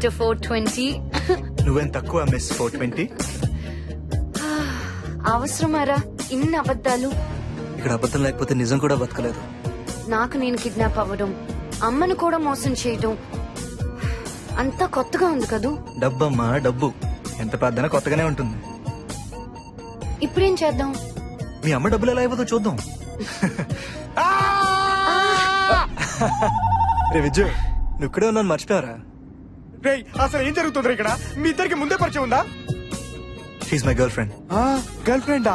Mister 420. నువ్వేం తక్కువ miss 420. అవసరమారా ఇన్ని అబద్ధాలు? ఇక్కడ అబద్ధం లేకపోతే నిజం కూడా బతకలేదు. నాకు నేను కిడ్నాప్ అవ్వడం, అమ్మను కూడా మోసం చేయడం అంతా కొత్తగా ఉంది కదూ. డబ్బమ్మా డబ్బు ఎంత పెద్దనా కొత్తగానే ఉంటుంది. ఇప్పుడేం చేద్దాం? మీ అమ్మ డబ్బులు ఎలా అయిపోతుందో చూద్దాం. రే విజయ్, నువ్వు ఇక్కడే ఉన్నాను మర్చిపోయారా? రేయ్, అసలు ఏం జరుగుతుంది ఇక్కడ? మీ ఇద్దరికి ముందే పరిచయం ఉందా? She my girl friend. Girl ఫ్రెండా?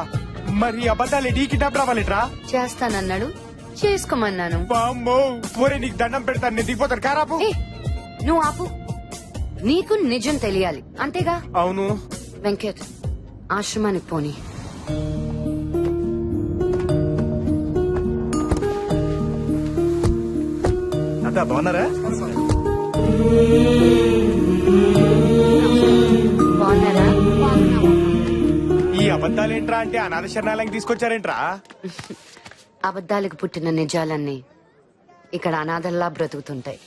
మరి అబద్ధాలు నీ కిడ్నాప్ రావాలిట్రా? చేస్తానన్నాడు, చేసుకోమన్నాను. బామ్మో, ఒరే నీకు దండం పెడతాను, నేను దిగిపోతాను. కారాపు. ఏ, నువ్వు ఆపు. నీకు నిజం తెలియాలి అంతేగా? అవును. వెంకట్, ఆశ్రమానికి పోని. అత్త బాగున్నారా? బాగున్నారా? ఈ అబద్ధాలేంట్రా అంటే అనాథ శరణాలయం తీసుకొచ్చారేంట్రా? అబద్ధాలకు పుట్టిన నిజాలన్నీ ఇక్కడ అనాథల్లా బ్రతుకుతుంటాయి.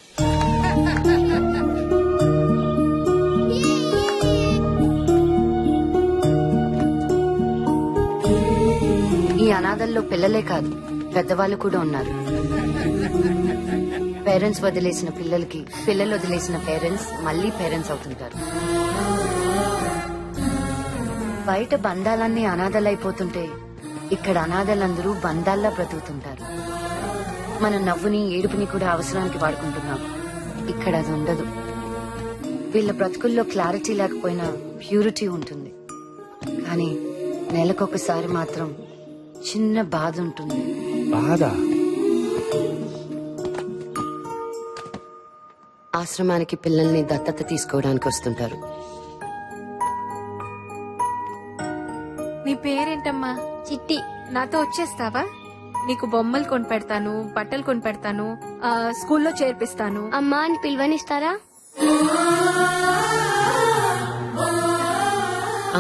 ఈ అనాథల్లో పిల్లలే కాదు, పెద్దవాళ్ళు కూడా ఉన్నారు. పేరెంట్స్ వదిలేసిన పిల్లలకి, పిల్లలు వదిలేసిన పేరెంట్స్ మళ్ళీ పేరెంట్స్ అవుతుంటారు. బయట బంధాలన్నీ అనాథలైపోతుంటే ఇక్కడ అనాథలందరూ బంధాల్లా బ్రతుకుతుంటారు. మన నవ్వుని, ఏడుపుని కూడా అవసరానికి వాడుకుంటున్నాం. ఇక్కడ అది ఉండదు. వీళ్ళ బ్రతుకుల్లో క్లారిటీ లేకపోయినా ప్యూరిటీ ఉంటుంది. కానీ నెలకొకసారి మాత్రం చిన్న బాధ ఉంటుంది. బాధ? ఆశ్రమానికి పిల్లల్ని దత్తత తీసుకోవడానికి వస్తుంటారు. నీ పేరేంటమ్మా? చిట్టి. నాతో వచ్చేస్తావా? నీకు బొమ్మలు కొనిపెడతాను, బట్టలు కొనిపెడతాను, స్కూల్లో చేర్పిస్తాను. అమ్మా అని పిలువనిస్తారా?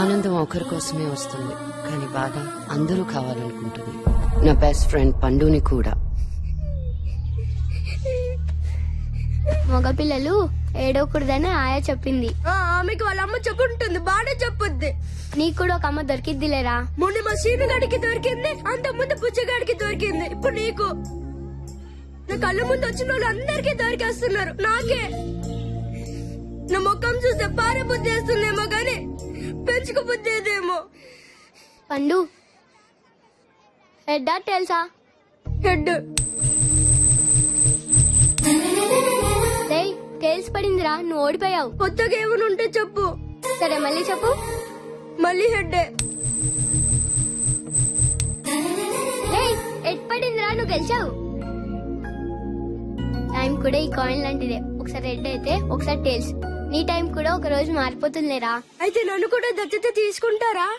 ఆనందం ఒకరి కోసమే వస్తుంది, కానీ బాధ అందరూ కావాలనుకుంటుంది. నా బెస్ట్ ఫ్రెండ్ పండుని కూడా. మగపిల్లలు ఏడవకూడదని ఆయా చెప్పింది. ఆమెకి వాళ్ళ అమ్మ చెప్పుంటుంది, బాగా చెప్పుద్ది. నీకు కూడా ఒక అమ్మ దొరికిద్దిలేరా? మొన్న మా సీనుగాడికి దొరికింది, అంత ముందు పుచ్చగాడికి దొరికింది, ఇప్పుడు నీకు. నా కళ్ళ ముందు వచ్చిన వాళ్ళు అందరికీ దొరికేస్తున్నారు, నాకే. నా ముఖం చూస్తే పారే బుద్ధి వేస్తుందేమో గాని పెంచుకు బుద్ధి ఏదేమో. పండు, హెడ్ తెలుసా? హెడ్. టేల్స్ పడిందిరా, నువ్వు ఓడిపోయావు. కొత్తగా ఏమైనా ఉంటే చెప్పు. సరే మళ్ళీ చెప్పు. మళ్ళీ హెడ్డే. హెడ్ పడిందిరా, నువ్వు గెలిచావు. టైం కూడా ఈ కాయిన్ లాంటిదే, ఒకసారి హెడ్ అయితే ఒకసారి టేల్స్. నీ టైం కూడా ఒక రోజు మారిపోతుందిలేరా. అయితే నన్ను కూడా దత్తత తీసుకుంటారా?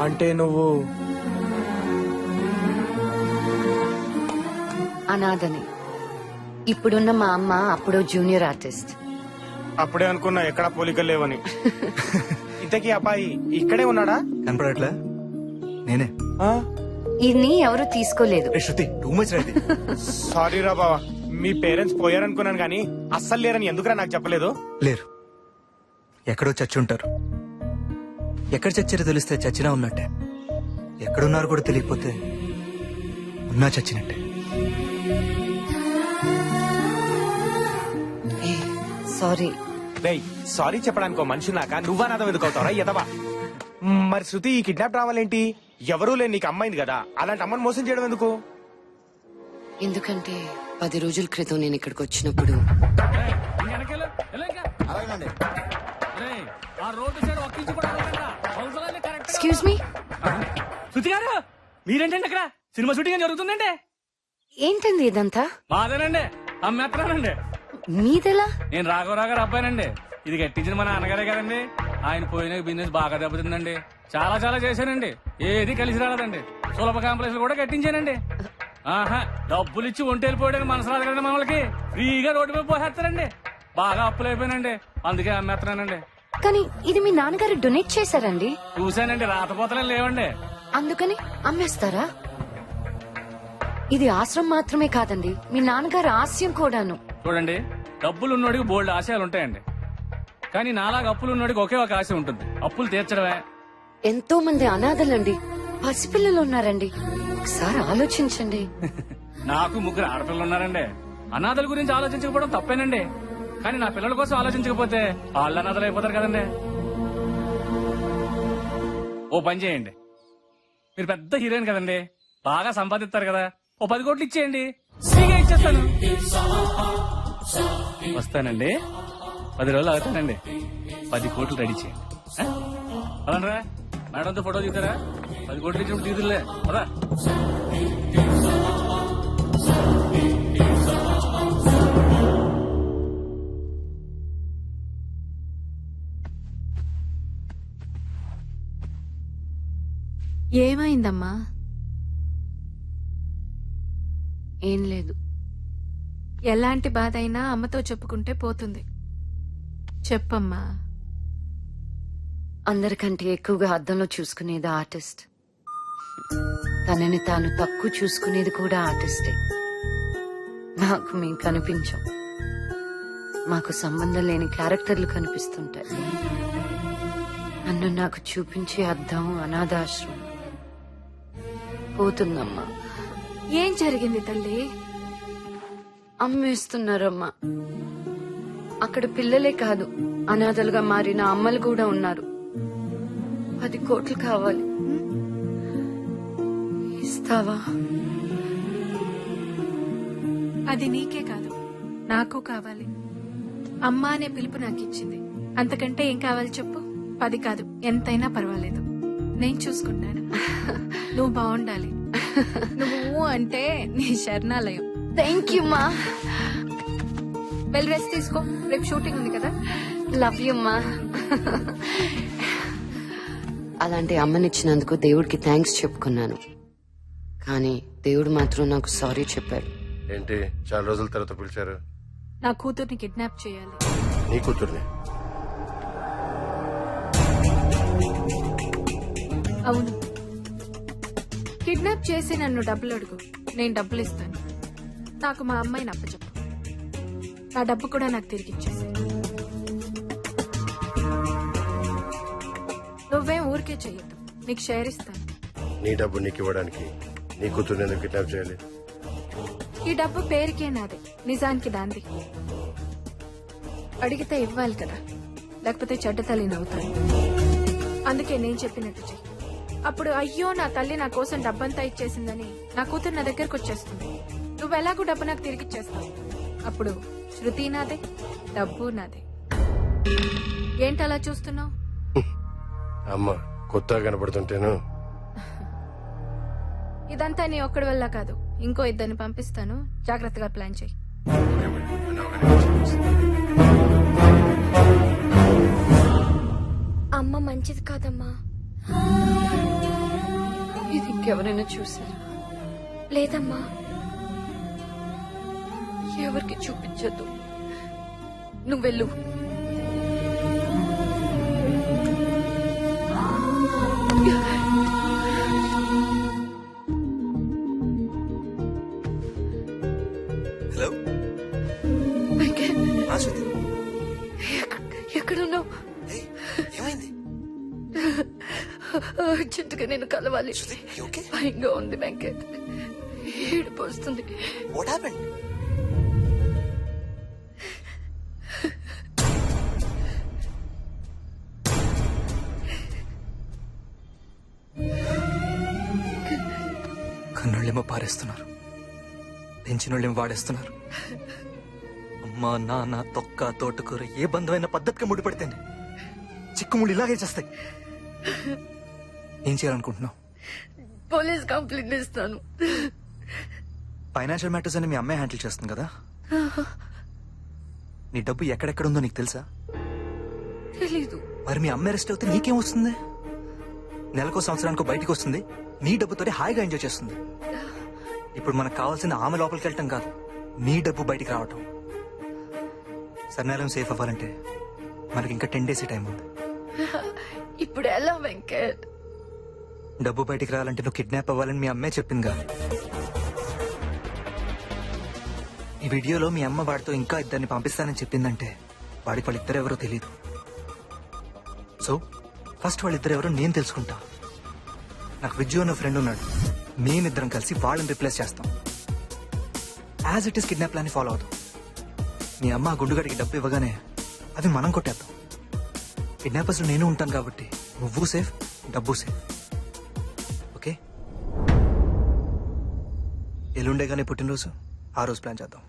అంటే నువ్వు అనాథని. ఇప్పుడున్న మా అమ్మ అప్పుడు జూనియర్ ఆర్టిస్ట్. అప్పుడే అనుకున్నా ఎక్కడా పోలికలు లేవని. ఇంతకీ అబ్బాయి ఇక్కడే ఉన్నాడా? కనపడట్లే? నేనే. ఇది ఎవరు తీసుకోలేదు. శృతి టూ మచ్ రైట్. సారీ రా బావా, మీ పేరెంట్స్ పోయారనుకున్నాను గానీ అస్సలు లేరని ఎందుకురా నాకు చెప్పలేదు? లేరు, ఎక్కడో చచ్చి ఉంటారు. ఎక్కడ చచ్చారో తెలిస్తే చచ్చినా ఉన్నట్టే, ఎక్కడున్నారు కూడా తెలియకపోతే ఉన్నా చచ్చినట్టే. సారీ. రేయ్, సారీ చెప్పడానికి మనిషి నాక నువ్వా నాదం ఎందుకు అవుతావరా ఎదవా? మరి శృతి ఈ కిడ్నాప్ రావాలేంటి? ఎవరూ లేని నీకు అమ్మాయింది కదా, అలాంటి అమ్మని మోసం చేయడం ఎందుకు? ఎందుకంటే 10 రోజుల క్రితం నేను ఇక్కడికి వచ్చినప్పుడు ఎక్స్క్యూజ్ మీ. శృతి గారు, మీరేంటండి అక్కడ? సినిమా షూటింగ్ జరుగుతుందండి. ఏంటండి ఇదంతా? మాదేనండి, అమ్మేత్తరానండి. మీదెలా? నేను రాఘవరావు గారు అబ్బాయినండి. ఇది కట్టించిన మా నాన్నగారే కదండి. ఆయన పోయిన బిజినెస్ బాగా దెబ్బతిందండి. చాలా చాలా చేశానండి, ఏది కలిసి రాలేదండి. సులభ కాంప్లెక్స్ కూడా కట్టించానండి. ఆహా, డబ్బులు ఇచ్చి ఒంటి వెళ్ళిపోయాడు మనసు రాదు కదండి మనకి. ఫ్రీగా రోడ్డు మీద పోసేస్తారండి. బాగా అప్పులు అయిపోయినండి, అందుకే అమ్మేస్తున్నానండి. కానీ ఇది మీ నాన్నగారు డొనేట్ చేశారండి. చూశానండి, రాతపోతలే లేవండి. అందుకని అమ్మేస్తారా? ఇది ఆశ్రమం మాత్రమే కాదండి, మీ నాన్నగారి ఆశయం కూడాను. చూడండి, డబ్బులు ఉన్నోడికి బోల్డ్ ఆశయాలు ఉంటాయండి. కానీ నాలాగా అప్పులు ఉన్నోడికి ఒకే ఒక ఆశ ఉంటుంది, అప్పులు తీర్చడమే. ఎంతో మంది అనాథలండి, పసిపిల్లలు ఉన్నారండి. ఒకసారి ఆలోచించండి. నాకు 3 ఆడపిల్లలు ఉన్నారండి. అనాథల గురించి ఆలోచించకపోవడం తప్పేనండి. కానీ నా పిల్లల కోసం ఆలోచించకపోతే వాళ్ళు అనాథలు అయిపోతారు కదండి. ఓ పని చేయండి, మీరు పెద్ద హీరోయిన్ కదండి, బాగా సంపాదిస్తారు కదా, ఓ 10 కోట్లు ఇచ్చేయండి, ఫ్రీగా ఇచ్చేస్తాను. వస్తానండి, 10 రోజులు అవుతానండి. 10 కోట్లు రెడీ చేయండి. అలానరా మేడంతో ఫోటో దిగుతారా? 10 కోట్లు ఇచ్చినప్పుడు తీదులే కదా. ఏమైందమ్మా? ఏం లేదు. ఎలాంటి బాధ అయినా అమ్మతో చెప్పుకుంటే పోతుంది. చెప్పమ్మా. అందరికంటే ఎక్కువగా అద్దంలో చూసుకునేది ఆర్టిస్ట్. తనని తాను తక్కువ చూసుకునేది కూడా ఆర్టిస్టే. నాకు మేము కనిపించాం. మాకు సంబంధం లేని క్యారెక్టర్లు కనిపిస్తుంటాయి. నన్ను నాకు చూపించే అద్దం అనాథాశ్రమం. పోతుందమ్మా. ఏం జరిగింది తల్లి? అమ్మేస్తున్నారమ్మా. అక్కడ పిల్లలే కాదు, అనాథలుగా మారిన అమ్మలు కూడా ఉన్నారు. 10 కోట్లు కావాలి. ఇస్తావా? అది నీకే కాదు, నాకు కావాలి. అమ్మ అనే పిలుపు నాకు ఇచ్చింది. అంతకంటే ఏం కావాలి చెప్పు? 10 కాదు, ఎంతైనా పర్వాలేదు, నేను చూసుకుంటాను. నువ్వు బాగుండాలి. నువ్వు అంటే నీ శరణాలయం. థ్యాంక్ యూ మా. వెల్ రెస్ట్ తీసుకో, రేపు షూటింగ్ ఉంది కదా. లవ్ యూ మా. అలాంటి అమ్మనిచ్చినందుకు దేవుడికి థ్యాంక్స్ చెప్పుకున్నాను. కానీ దేవుడు మాత్రం నాకు సారీ చెప్పాడు. ఏంటి చాలా రోజుల తర్వాత పిలిచారు? నా కూతుర్ని కిడ్నాప్ చేయాలి. నీ కూతుర్ని? అవును, కిడ్నాప్ చేసి నన్ను డబ్బులు అడుగు, నేను డబ్బులు ఇస్తాను. నాకు మా అమ్మాయిని అప్పచెప్పు, నా డబ్బు కూడా నాకు తిరిగి ఇచ్చేసి. నువ్వేం ఊరికే చెయ్యొద్దు, నీకు షేర్ ఇస్తాను. నీ డబ్బు నీకు ఇవ్వడానికి నీ కూతుర్ని ఎందుకు కిడ్నాప్ చేయాలి? ఈ డబ్బు పేరుకే నాది, నిజానికి దాంది. అడిగితే ఇవ్వాలి కదా, లేకపోతే చెడ్డ తల్లిని అవుతాను. అందుకే నేను చెప్పినట్టు చెయ్యి. అప్పుడు అయ్యో నా తల్లి నా కోసం డబ్బంతా ఇచ్చేసిందని నా కూతురు నా దగ్గరకు వచ్చేస్తుంది. నువ్వెలాగూ డబ్బు నాకు తిరిగిచ్చేస్తావు. అప్పుడు శృతి నాదే, డబ్బు నాదే. ఏంటి అలా చూస్తున్నావు? అమ్మ కొత్తగా కనపడుతుంటేను. ఇదంతా నీ ఒక్కడి వల్ల కాదు, ఇంకో 2 పంపిస్తాను, జాగ్రత్తగా ప్లాన్ చెయ్యి. అమ్మ మంచిది కాదమ్మా. ఇది ఇంకెవరైనా చూసారా? లేదమ్మా. ఎవరికి చూపించద్దు. నువ్వు వెళ్ళు. హలో, ఎక్కడున్నావు? ఏమైంది? అర్జెంటుగా నేను కలవాలి. భయంగా ఉంది వెంకట్. ఏడుపు వస్తుంది. What happened? కన్నోళ్ళేమో పారేస్తున్నారు, పెంచినోళ్ళేమో వాడేస్తున్నారు. అమ్మా నాన్న తొక్క తోటకూర ఏ బంధమైన పద్ధతిగా ముడిపడితేనే చిక్కుముళ్ళు ఇలాగే చేస్తాయి. ఏం చేయాలనుకుంటున్నావు? పోలీస్ కంప్లైంట్ ఇస్తాను. ఫైనాన్షియల్ మ్యాటర్స్ అని మీ అమ్మాయి హ్యాండిల్ చేస్తుంది కదా. నీ డబ్బు ఎక్కడెక్కడ ఉందో నీకు తెలుసా? తెలీదు. మరి మీ అమ్మాయి అరెస్ట్ అవుతే నీకేం వస్తుంది? నెలకో సంవత్సరానికో బయటికి వస్తుంది, నీ డబ్బుతోనే హాయిగా ఎంజాయ్ చేస్తుంది. ఇప్పుడు మనకు కావాల్సింది ఆమె లోపలికి వెళ్ళటం కాదు, నీ డబ్బు బయటికి రావటం. సర్నేలం సేఫ్ అవ్వాలంటే మనకి ఇంకా 10 days టైం ఉంది. ఇప్పుడు ఎలా వెంకట్? డబ్బు బయటికి రావాలంటే నువ్వు కిడ్నాప్ అవ్వాలని మీ అమ్మే చెప్పిందిగా. ఈ వీడియోలో మీ అమ్మ వాడితో ఇంకా ఇద్దరిని పంపిస్తానని చెప్పిందంటే వాడికి వాళ్ళిద్దరు ఎవరో తెలియదు. సో ఫస్ట్ వాళ్ళిద్దరు ఎవరో నేను తెలుసుకుంటా. నాకు విజ్జు అన్న ఫ్రెండ్ ఉన్నాడు. మేమిద్దరం కలిసి వాళ్ళని రిప్లేస్ చేస్తాం. As it is kidnap plan follow అవుతాం. మీ అమ్మ ఆ గుండుగడికి డబ్బు ఇవ్వగానే అవి మనం కొట్టేద్దాం. కిడ్నాపర్స్ నేను ఉంటాను కాబట్టి నువ్వు సేఫ్, డబ్బు సేఫ్. ఓకే, ఎల్లుండే కానీ పుట్టినరోజు, ఆ రోజు ప్లాన్ చేద్దాం.